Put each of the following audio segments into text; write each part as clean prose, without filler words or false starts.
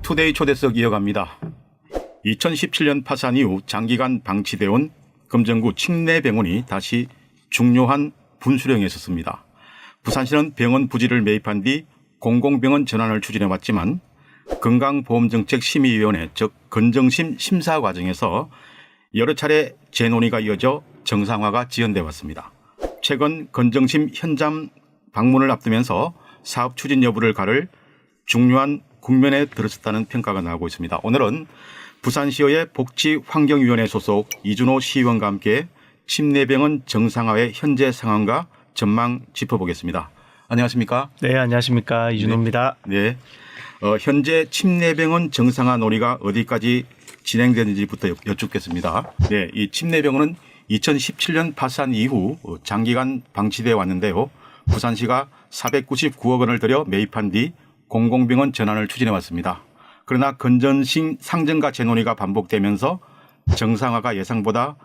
투데이 초대석 이어갑니다. 2017년 파산 이후 장기간 방치되어 온 금정구 칡내병원이 다시 중요한 분수령에 섰습니다. 부산시는 병원 부지를 매입한 뒤 공공병원 전환을 추진해왔지만 건강보험정책심의위원회 즉 건정심 심사 과정에서 여러 차례 재논의가 이어져 정상화가 지연돼 왔습니다. 최근 건정심 현장 방문을 앞두면서 사업 추진 여부를 가를 중요한 국면에 들어섰다는 평가가 나오고 있습니다. 오늘은 부산시의회 복지환경위원회 소속 이준호 시의원과 함께 칡내병원 정상화의 현재 상황과 전망 짚어보겠습니다. 안녕하십니까? 네, 안녕하십니까. 이준호입니다. 네. 현재 칡내병원 정상화 논의가 어디까지 진행되는지부터 여쭙겠습니다. 네, 이 칡내병원은 2017년 파산 이후 장기간 방치되어 왔는데요. 부산시가 499억 원을 들여 매입한 뒤 공공병원 전환을 추진해 왔습니다. 그러나 건전심 상정과 재논의가 반복되면서 정상화가 예상보다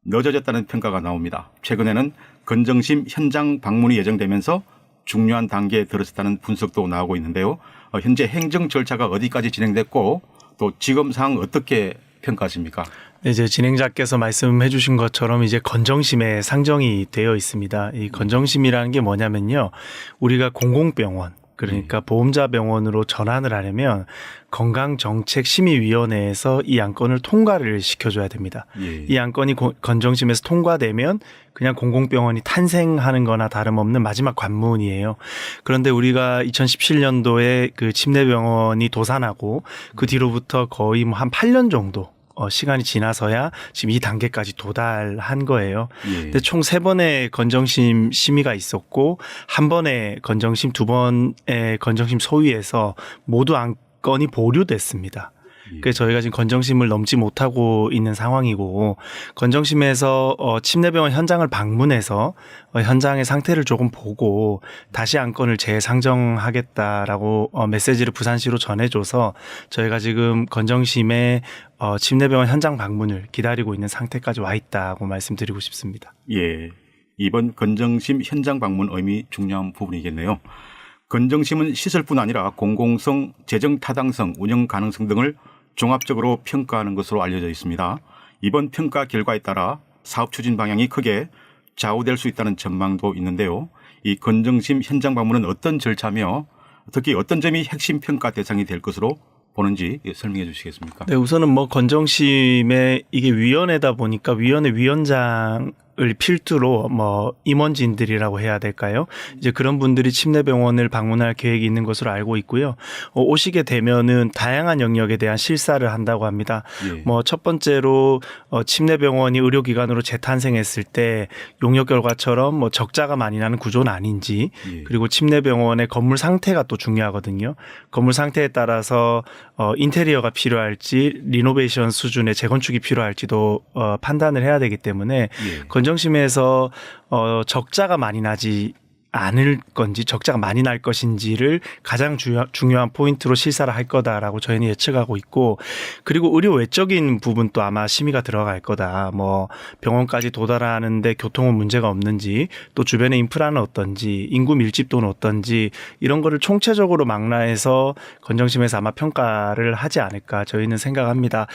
늦어졌다는 평가가 나옵니다. 최근에는 건정심 현장 방문이 예정되면서 중요한 단계에 들어섰다는 분석도 나오고 있는데요. 현재 행정 절차가 어디까지 진행됐고 또 지금 상황 어떻게 평가하십니까? 네, 이제 진행자께서 말씀해 주신 것처럼 이제 건정심에 상정이 되어 있습니다. 이 건정심이라는 게 뭐냐면요. 우리가 공공병원 그러니까 보험자 병원으로 전환을 하려면 건강정책심의위원회에서 이 안건을 통과를 시켜줘야 됩니다. 예. 이 안건이 건정심에서 통과되면 그냥 공공병원이 탄생하는 거나 다름없는 마지막 관문이에요. 그런데 우리가 2017년도에 그 칡내병원이 도산하고 그 뒤로부터 거의 뭐 한 8년 정도 시간이 지나서야 지금 이 단계까지 도달한 거예요. 예. 근데 총 3번의 건정심 심의가 있었고 한 번의 건정심, 2번의 건정심 소위에서 모두 안건이 보류됐습니다. 그래서 저희가 지금 건정심을 넘지 못하고 있는 상황이고 건정심에서 칡내병원 현장을 방문해서 현장의 상태를 조금 보고 다시 안건을 재상정하겠다라고 메시지를 부산시로 전해줘서 저희가 지금 건정심에 칡내병원 현장 방문을 기다리고 있는 상태까지 와 있다고 말씀드리고 싶습니다. 예, 이번 건정심 현장 방문 의미 중요한 부분이겠네요. 건정심은 시설뿐 아니라 공공성, 재정 타당성, 운영 가능성 등을 종합적으로 평가하는 것으로 알려져 있습니다. 이번 평가 결과에 따라 사업 추진 방향이 크게 좌우될 수 있다는 전망도 있는데요. 이 건정심 현장 방문은 어떤 절차며 특히 어떤 점이 핵심 평가 대상이 될 것으로 보는지 설명해 주시겠습니까? 네, 우선은 뭐 건정심에 이게 위원회다 보니까 위원회 위원장을 필두로 뭐 임원진들이라고 해야 될까요? 이제 그런 분들이 칡내병원을 방문할 계획이 있는 것으로 알고 있고요. 오시게 되면은 다양한 영역에 대한 실사를 한다고 합니다. 예. 뭐 첫 번째로 칡내병원이 의료기관으로 재탄생했을 때 용역 결과처럼 뭐 적자가 많이 나는 구조는 아닌지, 예. 그리고 칡내병원의 건물 상태가 또 중요하거든요. 건물 상태에 따라서 인테리어가 필요할지 리노베이션 수준의 재건축이 필요할지도 판단을 해야 되기 때문에 예. 건정심에서 적자가 많이 나지 않을 건지 적자가 많이 날 것인지를 가장 중요한 포인트로 실사를 할 거다라고 저희는 예측하고 있고, 그리고 의료 외적인 부분도 아마 심의가 들어갈 거다. 뭐 병원까지 도달하는데 교통은 문제가 없는지, 또 주변의 인프라는 어떤지, 인구 밀집도는 어떤지, 이런 거를 총체적으로 망라해서 건정심에서 아마 평가를 하지 않을까 저희는 생각합니다.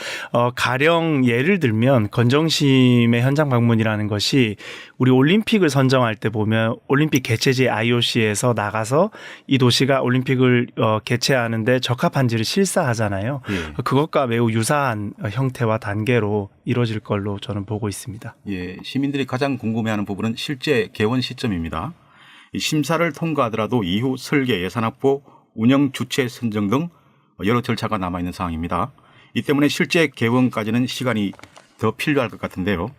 가령 예를 들면 건정심의 현장 방문이라는 것이 우리 올림픽을 선정할 때 보면 올림픽 개최지 IOC에서 나가서 이 도시가 올림픽을 개최하는데 적합한지를 실사하잖아요. 예. 그것과 매우 유사한 형태와 단계로 이루어질 걸로 저는 보고 있습니다. 예, 시민들이 가장 궁금해하는 부분은 실제 개원 시점입니다. 이 심사를 통과하더라도 이후 설계, 예산 확보, 운영 주체 선정 등 여러 절차가 남아있는 상황입니다. 이 때문에 실제 개원까지는 시간이 더 필요할 것 같은데요.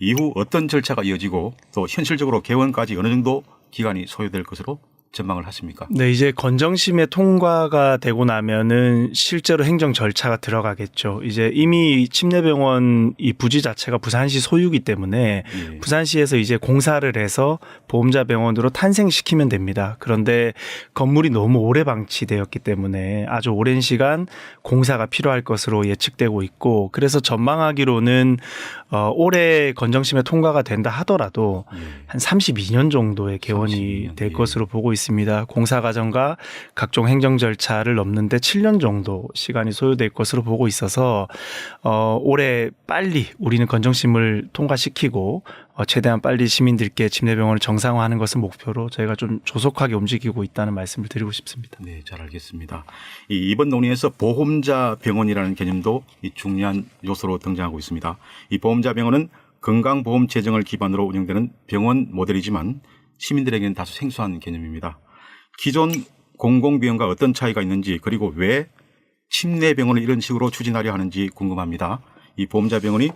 이후 어떤 절차가 이어지고 또 현실적으로 개원까지 어느 정도 기간이 소요될 것으로 전망을 하십니까? 네, 이제 건정심의 통과가 되고 나면은 실제로 행정 절차가 들어가겠죠. 이제 이미 칡내병원 이 부지 자체가 부산시 소유이기 때문에 예. 부산시에서 이제 공사를 해서 보험자 병원으로 탄생시키면 됩니다. 그런데 건물이 너무 오래 방치되었기 때문에 아주 오랜 시간 공사가 필요할 것으로 예측되고 있고, 그래서 전망하기로는 올해 건정심에 통과가 된다 하더라도 한 32년 정도의 개원이 32년, 될 예. 것으로 보고 있습니다. 있습니다. 공사 과정과 각종 행정 절차를 넘는데 7년 정도 시간이 소요될 것으로 보고 있어서 올해 빨리 우리는 건정심을 통과시키고 최대한 빨리 시민들께 침례병원을 정상화하는 것을 목표로 저희가 좀 조속하게 움직이고 있다는 말씀을 드리고 싶습니다. 네, 잘 알겠습니다. 이번 논의에서 보험자 병원이라는 개념도 이 중요한 요소로 등장하고 있습니다. 이 보험자 병원은 건강보험 재정을 기반으로 운영되는 병원 모델이지만 시민들에게는 다소 생소한 개념입니다. 기존 공공병원과 어떤 차이가 있는지 그리고 왜 침례병원을 이런 식으로 추진하려 하는지 궁금합니다. 이 보험자 병원이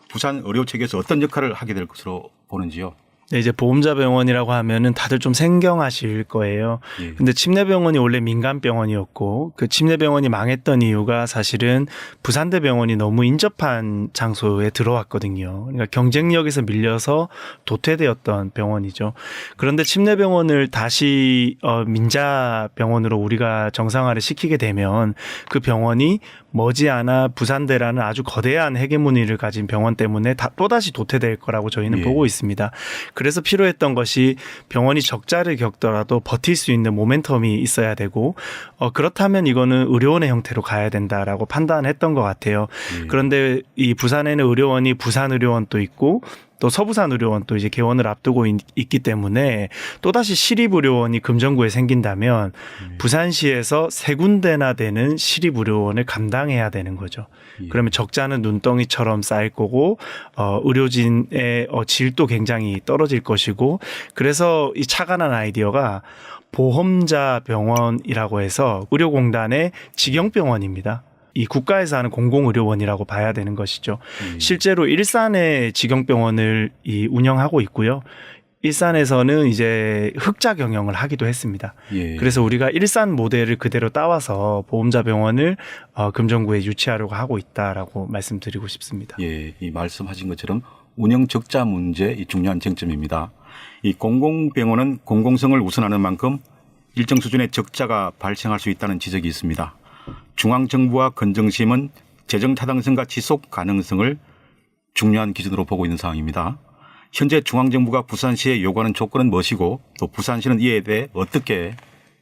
부산 의료체계에서 어떤 역할을 하게 될 것으로 보는지요? 네, 이제 보험자 병원이라고 하면은 다들 좀 생경하실 거예요. 예. 근데 침례병원이 원래 민간병원이었고 그 침례병원이 망했던 이유가 사실은 부산대병원이 너무 인접한 장소에 들어왔거든요. 그러니까 경쟁력에서 밀려서 도태되었던 병원이죠. 그런데 침례병원을 다시 민자병원으로 우리가 정상화를 시키게 되면 그 병원이 머지않아 부산대라는 아주 거대한 헤게모니를 가진 병원 때문에 또다시 도태될 거라고 저희는 예. 보고 있습니다. 그래서 필요했던 것이 병원이 적자를 겪더라도 버틸 수 있는 모멘텀이 있어야 되고 그렇다면 이거는 의료원의 형태로 가야 된다라고 판단했던 것 같아요. 그런데 이 부산에는 의료원이 부산의료원도 있고 또 서부산의료원도 이제 개원을 앞두고 있기 때문에 또다시 시립의료원이 금정구에 생긴다면 부산시에서 세 군데나 되는 시립의료원을 감당해야 되는 거죠. 그러면 적자는 눈덩이처럼 쌓일 거고 의료진의 질도 굉장히 떨어질 것이고 그래서 이 착안한 아이디어가 보험자 병원이라고 해서 의료공단의 직영병원입니다. 이 국가에서 하는 공공의료원이라고 봐야 되는 것이죠. 실제로 일산의 직영병원을 운영하고 있고요. 일산에서는 이제 흑자 경영을 하기도 했습니다. 예. 그래서 우리가 일산 모델을 그대로 따와서 보험자 병원을 금정구에 유치하려고 하고 있다라고 말씀드리고 싶습니다. 예, 이 말씀하신 것처럼 운영 적자 문제 이 중요한 쟁점입니다. 이 공공병원은 공공성을 우선하는 만큼 일정 수준의 적자가 발생할 수 있다는 지적이 있습니다. 중앙정부와 건정심은 재정 타당성과 지속 가능성을 중요한 기준으로 보고 있는 상황입니다. 현재 중앙정부가 부산시에 요구하는 조건은 무엇이고 또 부산시는 이에 대해 어떻게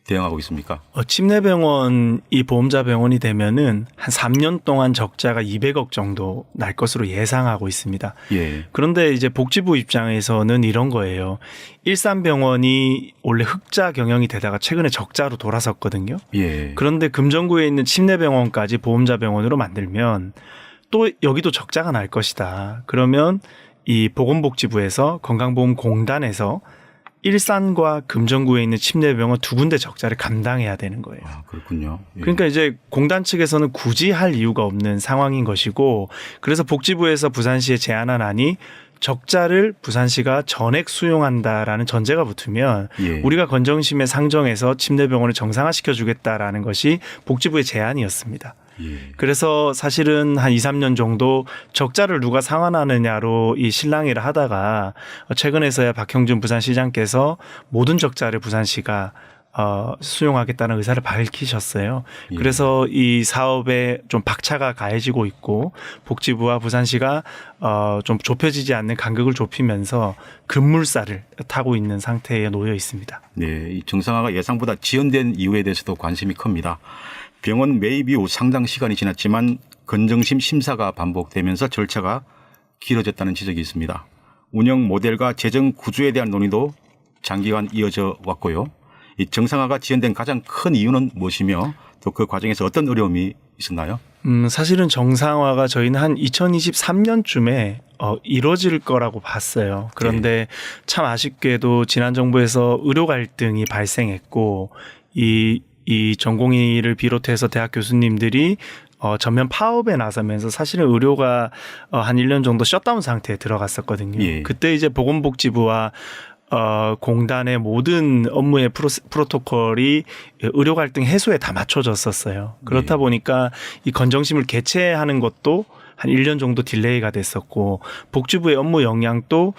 대응하고 있습니까? 침례병원이 보험자 병원이 되면은 한 3년 동안 적자가 200억 정도 날 것으로 예상하고 있습니다. 예. 그런데 이제 복지부 입장에서는 이런 거예요. 일산병원이 원래 흑자 경영이 되다가 최근에 적자로 돌아섰거든요. 예. 그런데 금정구에 있는 침례병원까지 보험자 병원으로 만들면 또 여기도 적자가 날 것이다. 그러면 이 보건복지부에서 건강보험공단에서 일산과 금정구에 있는 침례병원 두 군데 적자를 감당해야 되는 거예요. 아, 그렇군요. 예. 그러니까 이제 공단 측에서는 굳이 할 이유가 없는 상황인 것이고 그래서 복지부에서 부산시에 제안한 안이 적자를 부산시가 전액 수용한다라는 전제가 붙으면 예. 우리가 건정심에 상정해서 침례병원을 정상화시켜 주겠다라는 것이 복지부의 제안이었습니다. 예. 그래서 사실은 한 2, 3년 정도 적자를 누가 상환하느냐로 이 실랑이를 하다가 최근에서야 박형준 부산시장께서 모든 적자를 부산시가 수용하겠다는 의사를 밝히셨어요. 예. 그래서 이 사업에 좀 박차가 가해지고 있고 복지부와 부산시가 좀 좁혀지지 않는 간격을 좁히면서 급물살을 타고 있는 상태에 놓여 있습니다. 네, 이 정상화가 예상보다 지연된 이유에 대해서도 관심이 큽니다. 병원 매입 이후 상당 시간이 지났지만 건정심 심사가 반복되면서 절차가 길어졌다는 지적이 있습니다. 운영 모델과 재정 구조에 대한 논의도 장기간 이어져 왔고요. 이 정상화가 지연된 가장 큰 이유는 무엇이며 또 그 과정에서 어떤 어려움이 있었나요? 사실은 정상화가 저희는 한 2023년쯤에 이루어질 거라고 봤어요. 그런데 참 아쉽게도 지난 정부에서 의료 갈등이 발생했고 이 전공의를 비롯해서 대학 교수님들이 전면 파업에 나서면서 사실은 의료가 한 1년 정도 셧다운 상태에 들어갔었거든요. 예. 그때 이제 보건복지부와 공단의 모든 업무의 프로토콜이 의료 갈등 해소에 다 맞춰졌었어요. 그렇다 보니까 이 건정심을 개최하는 것도 한 1년 정도 딜레이가 됐었고 복지부의 업무 역량도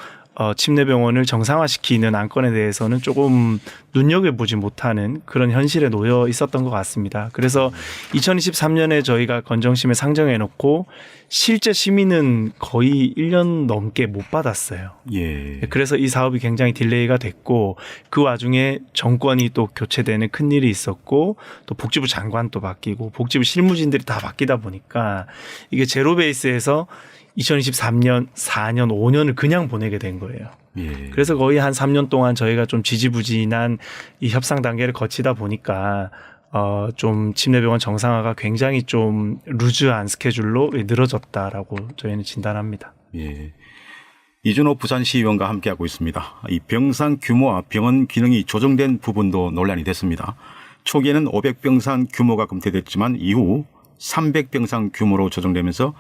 침례병원을 정상화시키는 안건에 대해서는 조금 눈여겨보지 못하는 그런 현실에 놓여 있었던 것 같습니다. 그래서 2023년에 저희가 건정심에 상정해놓고 실제 심의는 거의 1년 넘게 못 받았어요. 예. 그래서 이 사업이 굉장히 딜레이가 됐고 그 와중에 정권이 또 교체되는 큰일이 있었고 또 복지부 장관도 바뀌고 복지부 실무진들이 다 바뀌다 보니까 이게 제로 베이스에서 2023년, 4년, 5년을 그냥 보내게 된 거예요. 예. 그래서 거의 한 3년 동안 저희가 좀 지지부진한 이 협상 단계를 거치다 보니까 좀 침례병원 정상화가 굉장히 좀 루즈한 스케줄로 늘어졌다라고 저희는 진단합니다. 예. 이준호 부산시의원과 함께하고 있습니다. 이 병상 규모와 병원 기능이 조정된 부분도 논란이 됐습니다. 초기에는 500병상 규모가 검토됐지만 이후 300병상 규모로 조정되면서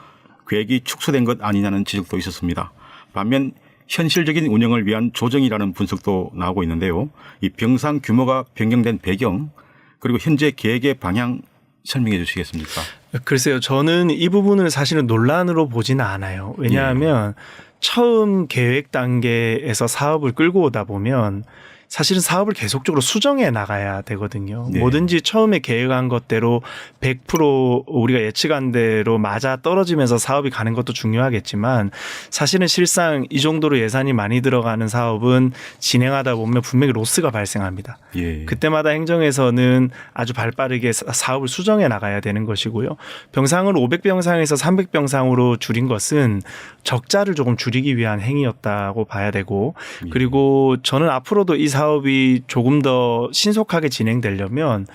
계획이 축소된 것 아니냐는 지적도 있었습니다. 반면 현실적인 운영을 위한 조정이라는 분석도 나오고 있는데요. 이 병상 규모가 변경된 배경 그리고 현재 계획의 방향 설명해 주시겠습니까? 글쎄요. 저는 이 부분을 사실은 논란으로 보지는 않아요. 왜냐하면 처음 계획 단계에서 사업을 끌고 오다 보면 사실은 사업을 계속적으로 수정해 나가야 되거든요. 네. 뭐든지 처음에 계획한 것대로 100% 우리가 예측한 대로 맞아 떨어지면서 사업이 가는 것도 중요하겠지만 사실은 실상 이 정도로 예산이 많이 들어가는 사업은 진행하다 보면 분명히 로스가 발생합니다. 예. 그때마다 행정에서는 아주 발빠르게 사업을 수정해 나가야 되는 것이고요. 병상을 500병상에서 300병상으로 줄인 것은 적자를 조금 줄이기 위한 행위였다고 봐야 되고 그리고 저는 앞으로도 이 사업이 조금 더 신속하게 진행되려면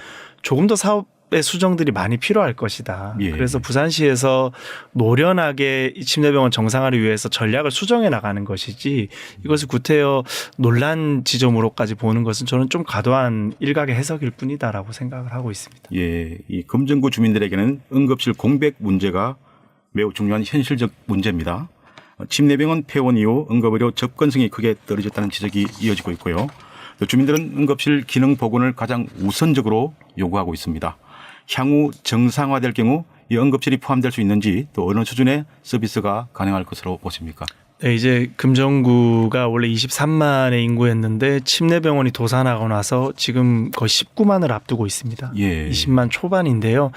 조금 더 사업의 수정들이 많이 필요할 것이다. 예. 그래서 부산시에서 노련하게 이 침례병원 정상화를 위해서 전략을 수정해 나가는 것이지 이것을 구태여 논란 지점으로까지 보는 것은 저는 좀 과도한 일각의 해석일 뿐이다라고 생각을 하고 있습니다. 예. 이 금정구 주민들에게는 응급실 공백 문제가 매우 중요한 현실적 문제입니다. 침례병원 폐원 이후 응급의료 접근성이 크게 떨어졌다는 지적이 이어지고 있고요. 또 주민들은 응급실 기능 복원을 가장 우선적으로 요구하고 있습니다. 향후 정상화될 경우 이 응급실이 포함될 수 있는지 또 어느 수준의 서비스가 가능할 것으로 보십니까? 네, 이제 금정구가 원래 23만의 인구였는데 침례병원이 도산하고 나서 지금 거의 19만을 앞두고 있습니다. 예. 20만 초반인데요.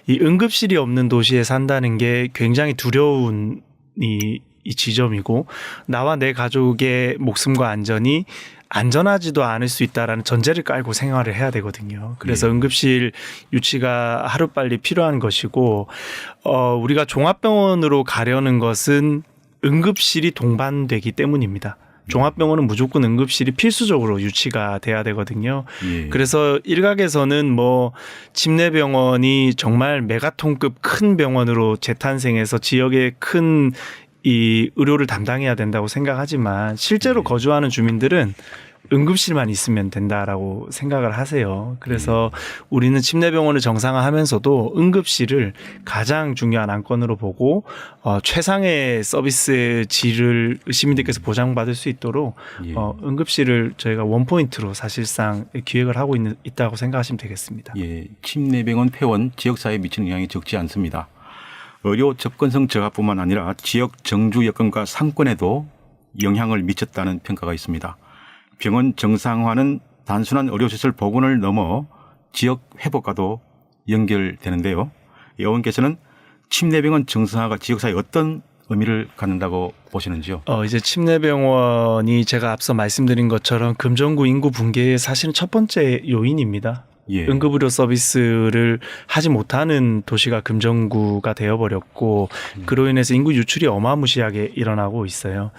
이 응급실이 없는 도시에 산다는 게 굉장히 두려운 이 지점이고 나와 내 가족의 목숨과 안전이 안전하지도 않을 수 있다라는 전제를 깔고 생활을 해야 되거든요. 그래서 응급실 유치가 하루빨리 필요한 것이고 우리가 종합병원으로 가려는 것은 응급실이 동반되기 때문입니다. 종합병원은 무조건 응급실이 필수적으로 유치가 돼야 되거든요. 예. 그래서 일각에서는 뭐 침례병원이 정말 메가톤급 큰 병원으로 재탄생해서 지역의 큰 이 의료를 담당해야 된다고 생각하지만 실제로 거주하는 주민들은 응급실만 있으면 된다라고 생각을 하세요. 그래서 우리는 침례병원을 정상화하면서도 응급실을 가장 중요한 안건으로 보고 최상의 서비스 질을 시민들께서 보장받을 수 있도록 응급실을 저희가 원포인트로 사실상 기획을 하고 있다고 생각하시면 되겠습니다. 예. 침례병원 폐원 지역사회에 미치는 영향이 적지 않습니다. 의료 접근성 저하뿐만 아니라 지역 정주 여건과 상권에도 영향을 미쳤다는 평가가 있습니다. 병원 정상화는 단순한 의료시설 복원을 넘어 지역 회복과도 연결되는데요. 의원께서는 침례병원 정상화가 지역사회에 어떤 의미를 갖는다고 보시는지요? 이제 침례병원이 제가 앞서 말씀드린 것처럼 금정구 인구 붕괴의 사실은 첫 번째 요인입니다. 예. 응급의료 서비스를 하지 못하는 도시가 금정구가 되어버렸고 그로 인해서 인구 유출이 어마무시하게 일어나고 있어요.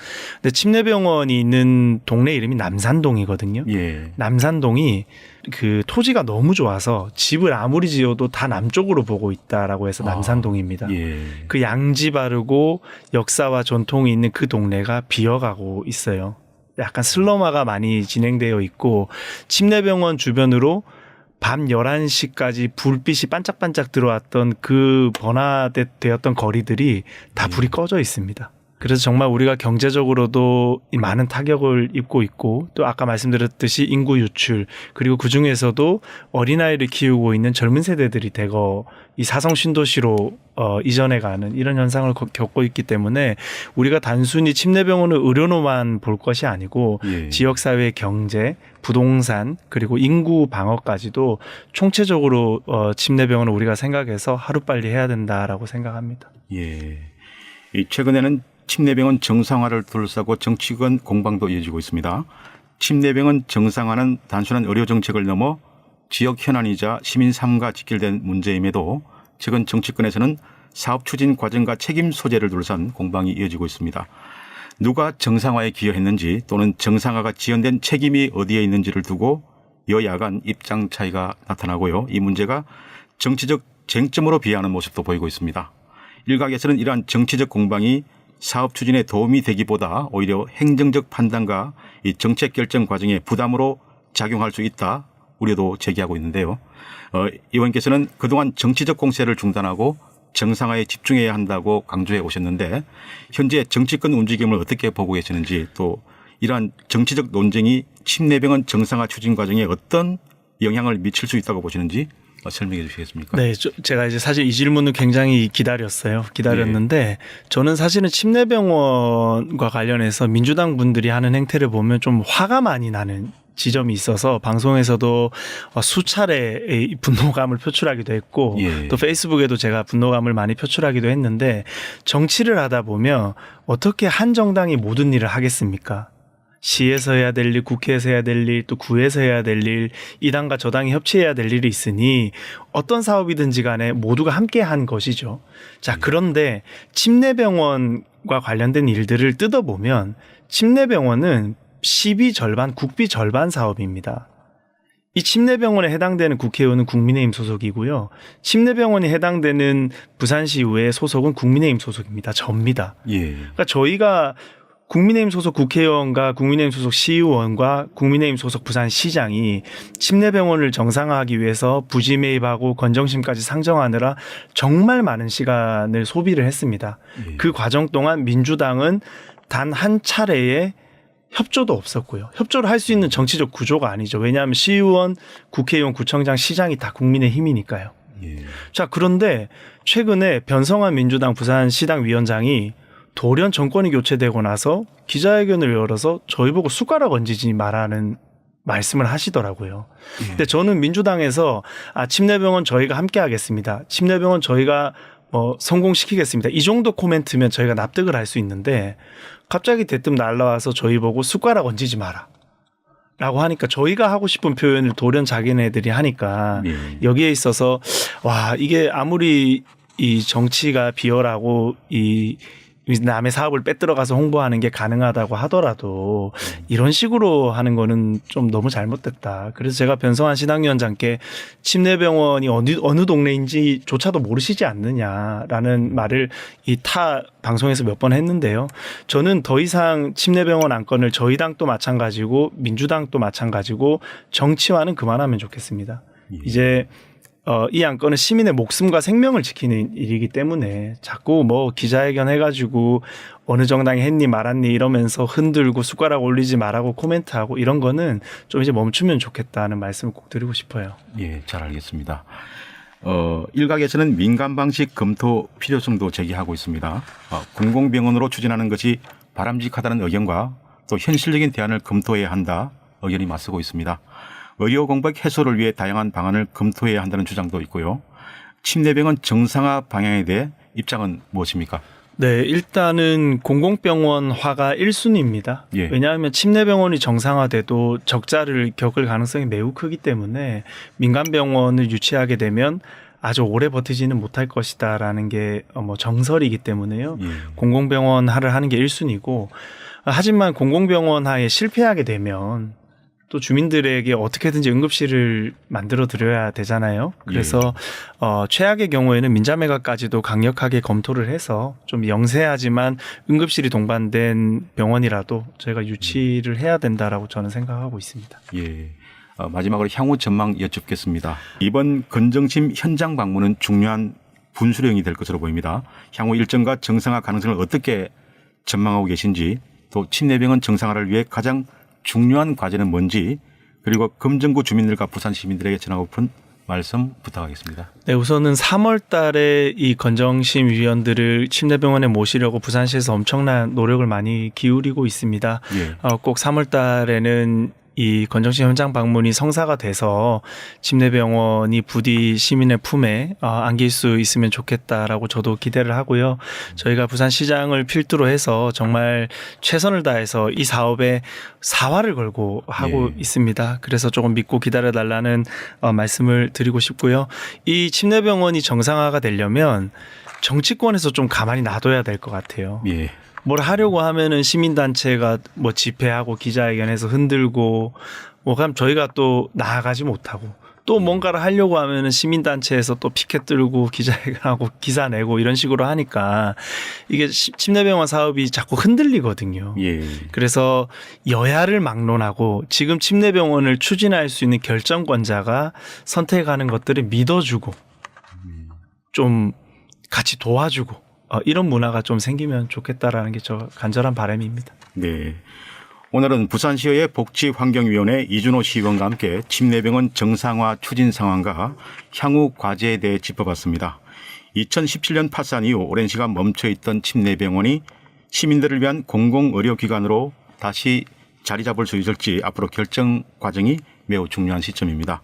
근데 침례병원이 있는 동네 이름이 남산동이거든요. 예. 남산동이 그 토지가 너무 좋아서 집을 아무리 지어도 다 남쪽으로 보고 있다라고 해서 남산동입니다. 예. 그 양지 바르고 역사와 전통이 있는 그 동네가 비어가고 있어요. 약간 슬럼화가 많이 진행되어 있고 침례병원 주변으로 밤 11시까지 불빛이 반짝반짝 들어왔던 그 번화되었던 거리들이 다 불이 꺼져 있습니다. 그래서 정말 우리가 경제적으로도 이 많은 타격을 입고 있고 또 아까 말씀드렸듯이 인구 유출 그리고 그중에서도 어린아이를 키우고 있는 젊은 세대들이 대거 이 사성 신도시로 이전해가는 이런 현상을 겪고 있기 때문에 우리가 단순히 침례병원을 의료로만 볼 것이 아니고 예. 지역사회의 경제, 부동산 그리고 인구 방어까지도 총체적으로 침례병원을 우리가 생각해서 하루빨리 해야 된다라고 생각합니다. 예. 이 최근에는 침례병원 정상화를 둘러싸고 정치권 공방도 이어지고 있습니다. 침례병원 정상화는 단순한 의료 정책을 넘어 지역 현안이자 시민 삶과 직결된 문제임에도 최근 정치권에서는 사업 추진 과정과 책임 소재를 둘러싼 공방이 이어지고 있습니다. 누가 정상화에 기여했는지 또는 정상화가 지연된 책임이 어디에 있는지를 두고 여야 간 입장 차이가 나타나고요. 이 문제가 정치적 쟁점으로 비하하는 모습도 보이고 있습니다. 일각에서는 이러한 정치적 공방이 사업 추진에 도움이 되기보다 오히려 행정적 판단과 이 정책 결정 과정에 부담으로 작용할 수 있다 우려도 제기하고 있는데요. 의원께서는 그동안 정치적 공세를 중단하고 정상화에 집중해야 한다고 강조해 오셨는데 현재 정치권 움직임을 어떻게 보고 계시는지 또 이러한 정치적 논쟁이 침례병원 정상화 추진 과정에 어떤 영향을 미칠 수 있다고 보시는지 설명해 주시겠습니까? 네, 제가 이제 사실 이 질문을 굉장히 기다렸는데 저는 사실은 침례병원과 관련해서 민주당 분들이 하는 행태를 보면 좀 화가 많이 나는 지점이 있어서 방송에서도 수차례 분노감을 표출하기도 했고 예. 또 페이스북에도 제가 분노감을 많이 표출하기도 했는데 정치를 하다 보면 어떻게 한 정당이 모든 일을 하겠습니까? 시에서 해야 될 일, 국회에서 해야 될 일, 또 구에서 해야 될 일, 이 당과 저 당이 협치해야 될 일이 있으니 어떤 사업이든지 간에 모두가 함께 한 것이죠. 자, 그런데 침례병원과 관련된 일들을 뜯어보면 침례병원은 시비 절반, 국비 절반 사업입니다. 이 침례병원에 해당되는 국회의원은 국민의힘 소속이고요. 침례병원이 해당되는 부산시의회 소속은 국민의힘 소속입니다. 접니다. 예. 그러니까 저희가 국민의힘 소속 국회의원과 국민의힘 소속 시의원과 국민의힘 소속 부산시장이 침례병원을 정상화하기 위해서 부지 매입하고 건정심까지 상정하느라 정말 많은 시간을 소비를 했습니다. 예. 그 과정 동안 민주당은 단 한 차례의 협조도 없었고요. 협조를 할 수 있는 정치적 구조가 아니죠. 왜냐하면 시의원, 국회의원, 구청장, 시장이 다 국민의힘이니까요. 예. 자, 그런데 최근에 변성환 민주당 부산시당 위원장이 돌연 정권이 교체되고 나서 기자회견을 열어서 저희 보고 숟가락 얹지 말라는 말씀을 하시더라고요. 근데 저는 민주당에서 침례병원 저희가 함께 하겠습니다. 침례병원 저희가 성공시키겠습니다. 이 정도 코멘트면 저희가 납득을 할 수 있는데 갑자기 대뜸 날라와서 저희 보고 숟가락 얹지 마라. 라고 하니까 저희가 하고 싶은 표현을 돌연 자기네들이 하니까 예. 여기에 있어서 이게 아무리 이 정치가 비열하고 이 남의 사업을 빼들어가서 홍보하는 게 가능하다고 하더라도 이런 식으로 하는 거는 좀 너무 잘못됐다. 그래서 제가 변성환 신당위원장께 침례병원이 어느 동네인지조차도 모르시지 않느냐라는 말을 이 타 방송에서 몇 번 했는데요. 저는 더 이상 침례병원 안건을 저희 당도 마찬가지고 민주당도 마찬가지고 정치화는 그만하면 좋겠습니다. 예. 이제 이 안건은 시민의 목숨과 생명을 지키는 일이기 때문에 자꾸 기자회견 해가지고 어느 정당이 했니 말았니 이러면서 흔들고 숟가락 올리지 말라고 코멘트하고 이런 거는 좀 이제 멈추면 좋겠다는 말씀을 꼭 드리고 싶어요. 예, 잘 알겠습니다. 일각에서는 민간 방식 검토 필요성도 제기하고 있습니다. 공공병원으로 추진하는 것이 바람직하다는 의견과 또 현실적인 대안을 검토해야 한다 의견이 맞서고 있습니다. 의료 공백 해소를 위해 다양한 방안을 검토해야 한다는 주장도 있고요. 침례병원 정상화 방향에 대해 입장은 무엇입니까? 네, 일단은 공공병원화가 1순위입니다. 예. 왜냐하면 침례병원이 정상화돼도 적자를 겪을 가능성이 매우 크기 때문에 민간병원을 유치하게 되면 아주 오래 버티지는 못할 것이다라는 게 정설이기 때문에요. 예. 공공병원화를 하는 게 1순위고 하지만 공공병원화에 실패하게 되면 또 주민들에게 어떻게든지 응급실을 만들어 드려야 되잖아요. 그래서 최악의 경우에는 민자매각까지도 강력하게 검토를 해서 좀 영세하지만 응급실이 동반된 병원이라도 저희가 유치를 해야 된다라고 저는 생각하고 있습니다. 예. 마지막으로 향후 전망 여쭙겠습니다. 이번 건정심 현장 방문은 중요한 분수령이 될 것으로 보입니다. 향후 일정과 정상화 가능성을 어떻게 전망하고 계신지, 또 침내병원 정상화를 위해 가장 중요한 과제는 뭔지, 그리고 금정구 주민들과 부산 시민들에게 전하고픈 말씀 부탁하겠습니다. 네, 우선은 3월 달에 이 건정심 위원들을 침내병원에 모시려고 부산시에서 엄청난 노력을 많이 기울이고 있습니다. 예. 꼭 3월 달에는 이 건정심 현장 방문이 성사가 돼서 침내병원이 부디 시민의 품에 안길 수 있으면 좋겠다라고 저도 기대를 하고요. 저희가 부산시장을 필두로 해서 정말 최선을 다해서 이 사업에 사활을 걸고 하고 예. 있습니다. 그래서 조금 믿고 기다려달라는 말씀을 드리고 싶고요. 이 침내병원이 정상화가 되려면 정치권에서 좀 가만히 놔둬야 될 것 같아요. 예. 뭘 하려고 하면은 시민단체가 뭐 집회하고 기자회견해서 흔들고 그럼 저희가 또 나아가지 못하고 또 뭔가를 하려고 하면은 시민단체에서 또 피켓 들고 기자회견하고 기사 내고 이런 식으로 하니까 이게 침내병원 사업이 자꾸 흔들리거든요. 예. 그래서 여야를 막론하고 지금 침내병원을 추진할 수 있는 결정권자가 선택하는 것들을 믿어주고 좀 같이 도와주고 이런 문화가 좀 생기면 좋겠다라는 게 저 간절한 바람입니다. 네. 오늘은 부산시의회 복지환경위원회 이준호 시의원과 함께 침내병원 정상화 추진 상황과 향후 과제에 대해 짚어봤습니다. 2017년 파산 이후 오랜 시간 멈춰있던 침내병원이 시민들을 위한 공공의료기관으로 다시 자리 잡을 수 있을지 앞으로 결정 과정이 매우 중요한 시점입니다.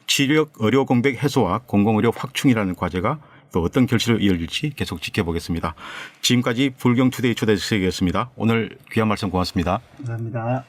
치료력 의료 공백 해소와 공공의료 확충이라는 과제가 또 어떤 결실을 이어질지 계속 지켜보겠습니다. 지금까지 불경투데이 초대석이었습니다. 오늘 귀한 말씀 고맙습니다. 감사합니다.